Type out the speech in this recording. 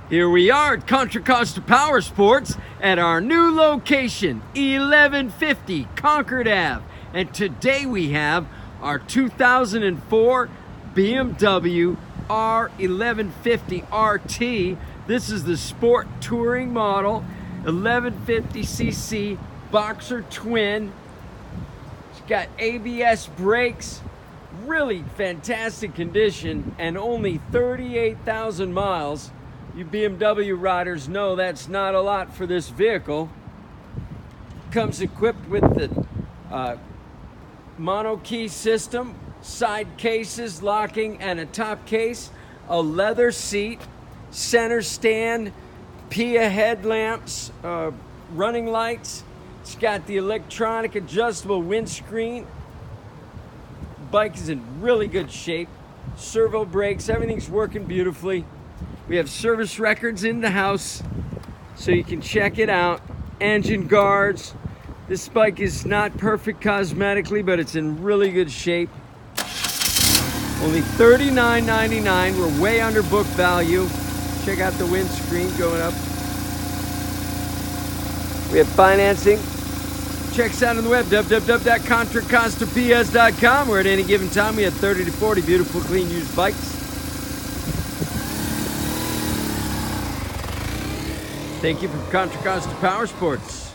Here we are at Contra Costa Powersports at our new location, 1150 Concord Ave. And today we have our 2004 BMW R1150RT. This is the sport touring model, 1150cc boxer twin. It's got ABS brakes, really fantastic condition, and only 38,000 miles. You BMW riders know that's not a lot for this vehicle. Comes equipped with the mono key system, side cases, locking, and a top case, a leather seat, center stand, PIA headlamps, running lights. It's got the electronic adjustable windscreen. Bike is in really good shape. Servo brakes, everything's working beautifully. We have service records in the house, so you can check it out. Engine guards. This bike is not perfect cosmetically, but it's in really good shape. Only $39.99. We're way under book value. Check out the windscreen going up. We have financing. Check us out on the web, www.contracostaps.com, where at any given time we have 30 to 40 beautiful, clean, used bikes. Thank you from Contra Costa Powersports.